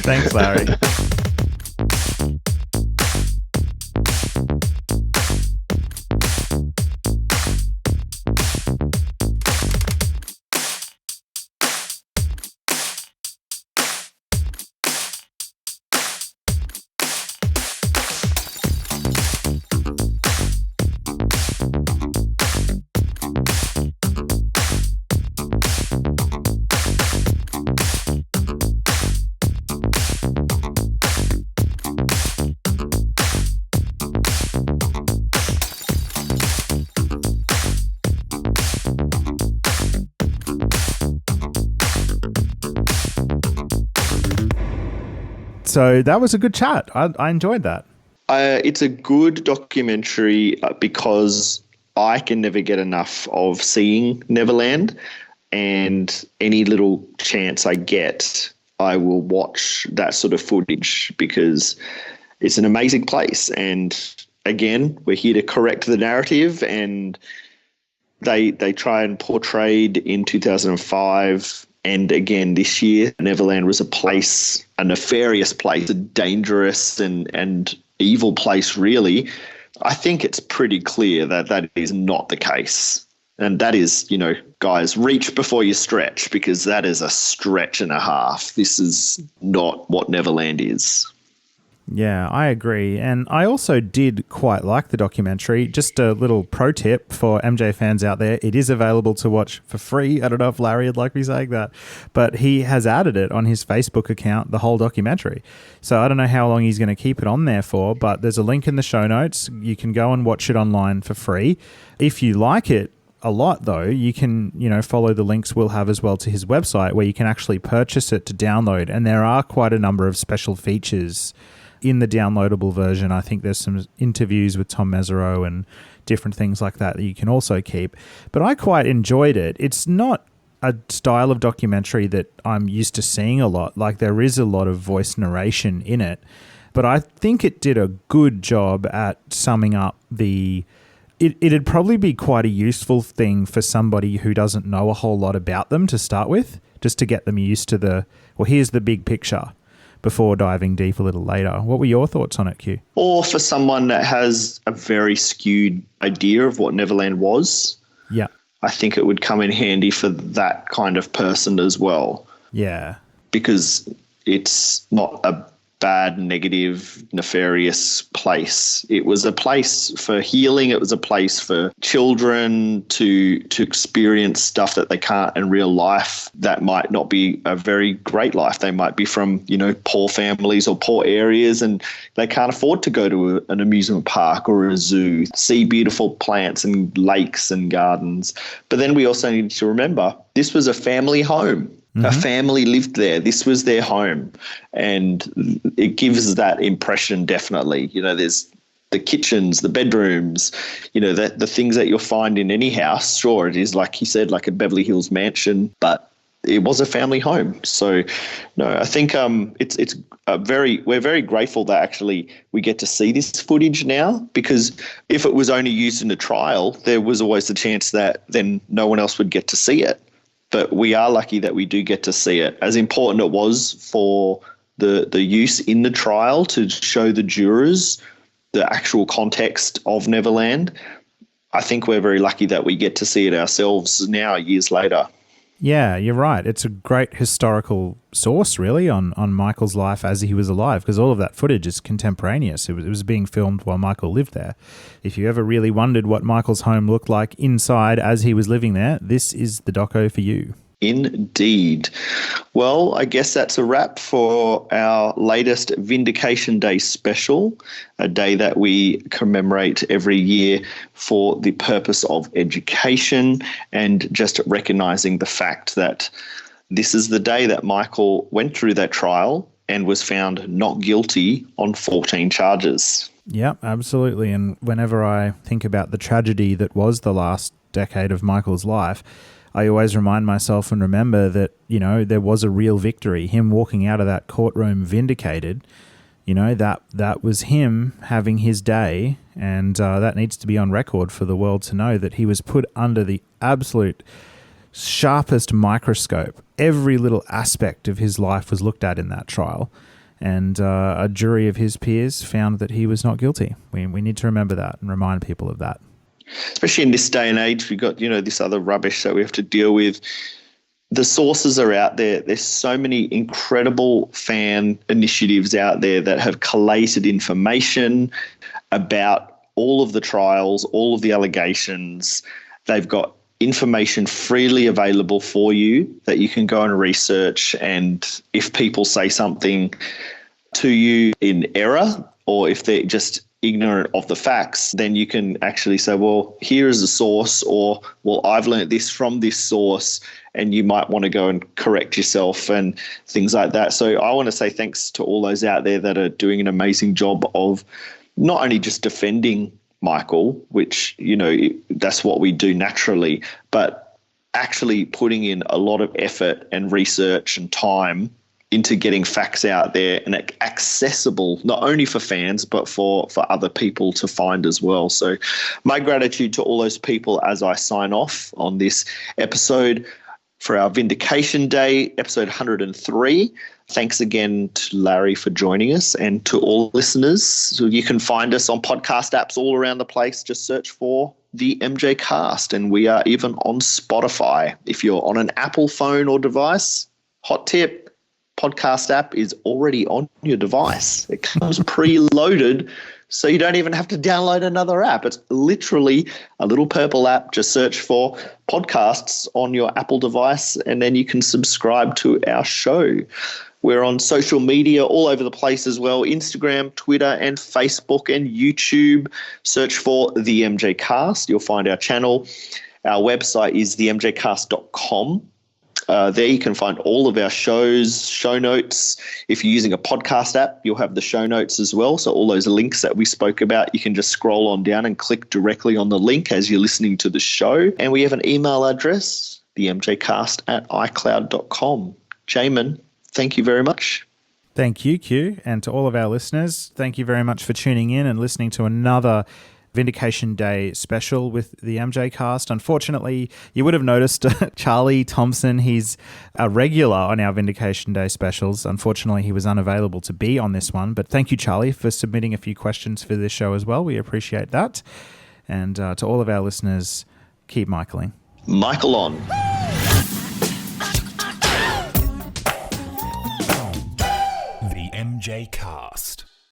S1: Thanks, Larry. So that was a good chat. I enjoyed that.
S2: It's a good documentary because I can never get enough of seeing Neverland, and any little chance I get, I will watch that sort of footage because it's an amazing place. And again, we're here to correct the narrative, and they try and portrayed in 2005 and again this year, Neverland was a place, a nefarious place, a dangerous and evil place, really. I think it's pretty clear that that is not the case. And that is, guys, reach before you stretch, because that is a stretch and a half. This is not what Neverland is.
S1: Yeah, I agree. And I also did quite like the documentary. Just a little pro tip for MJ fans out there. It is available to watch for free. I don't know if Larry would like me saying that, but he has added it on his Facebook account, the whole documentary. So I don't know how long he's going to keep it on there for, but there's a link in the show notes. You can go and watch it online for free. If you like it a lot, though, you can, follow the links we'll have as well to his website, where you can actually purchase it to download. And there are quite a number of special features in the downloadable version. I think there's some interviews with Tom Mesereau and different things like that you can also keep. But I quite enjoyed it. It's not a style of documentary that I'm used to seeing a lot. Like, there is a lot of voice narration in it. But I think it did a good job at summing up It'd probably be quite a useful thing for somebody who doesn't know a whole lot about them to start with, just to get them used to here's the big picture, before diving deep a little later. What were your thoughts on it, Q?
S2: Or for someone that has a very skewed idea of what Neverland was,
S1: yeah,
S2: I think it would come in handy for that kind of person as well.
S1: Yeah.
S2: Because it's not a bad, negative, nefarious place. It was a place for healing. It was a place for children to experience stuff that they can't in real life. That might not be a very great life. They might be from, poor families or poor areas, and they can't afford to go to an amusement park or a zoo, see beautiful plants and lakes and gardens. But then we also need to remember this was a family home. A family lived there. This was their home. And it gives that impression, definitely. There's the kitchens, the bedrooms, the things that you'll find in any house. Sure, it is, like he said, like a Beverly Hills mansion, but it was a family home. So, no, I think we're very grateful that actually we get to see this footage now, because if it was only used in a trial, there was always the chance that then no one else would get to see it. But we are lucky that we do get to see it. As important it was for the use in the trial to show the jurors the actual context of Neverland, I think we're very lucky that we get to see it ourselves now, years later.
S1: Yeah, you're right. It's a great historical source, really, on Michael's life as he was alive, because all of that footage is contemporaneous. It was being filmed while Michael lived there. If you ever really wondered what Michael's home looked like inside as he was living there, this is the doco for you.
S2: Indeed. Well, I guess that's a wrap for our latest Vindication Day special, a day that we commemorate every year for the purpose of education and just recognizing the fact that this is the day that Michael went through that trial and was found not guilty on 14 charges.
S1: Yeah, absolutely. And whenever I think about the tragedy that was the last decade of Michael's life, I always remind myself and remember that, there was a real victory. Him walking out of that courtroom vindicated, that was him having his day. And that needs to be on record for the world to know that he was put under the absolute sharpest microscope. Every little aspect of his life was looked at in that trial. And a jury of his peers found that he was not guilty. We need to remember that and remind people of that.
S2: Especially in this day and age, we've got, this other rubbish that we have to deal with. The sources are out there. There's so many incredible fan initiatives out there that have collated information about all of the trials, all of the allegations. They've got information freely available for you that you can go and research. And if people say something to you in error, or if they're just ignorant of the facts, then you can actually say, well, here is a source, or, well, I've learned this from this source, and you might want to go and correct yourself and things like that. So I want to say thanks to all those out there that are doing an amazing job of not only just defending Michael, which, that's what we do naturally, but actually putting in a lot of effort and research and time into getting facts out there and accessible, not only for fans, but for other people to find as well. So my gratitude to all those people as I sign off on this episode for our Vindication Day, episode 103. Thanks again to Larry for joining us, and to all listeners. So you can find us on podcast apps all around the place. Just search for the MJCast, and we are even on Spotify. If you're on an Apple phone or device, hot tip, podcast app is already on your device. It comes preloaded, so you don't even have to download another app. It's literally a little purple app. Just search for podcasts on your Apple device, and then you can subscribe to our show. We're on social media all over the place as well, Instagram, Twitter, and Facebook and YouTube. Search for The MJCast. You'll find our channel. Our website is themjcast.com. There you can find all of our shows, show notes. If you're using a podcast app, you'll have the show notes as well. So all those links that we spoke about, you can just scroll on down and click directly on the link as you're listening to the show. And we have an email address, themjcast@icloud.com. Jamon, thank you very much.
S1: Thank you, Q. And to all of our listeners, thank you very much for tuning in and listening to another Vindication Day special with the MJCast. Unfortunately, you would have noticed Charlie Thompson, he's a regular on our Vindication Day specials. Unfortunately, he was unavailable to be on this one, but thank you, Charlie, for submitting a few questions for this show as well. We appreciate that. And to all of our listeners, keep Michaeling.
S2: Michael on.
S5: The MJCast.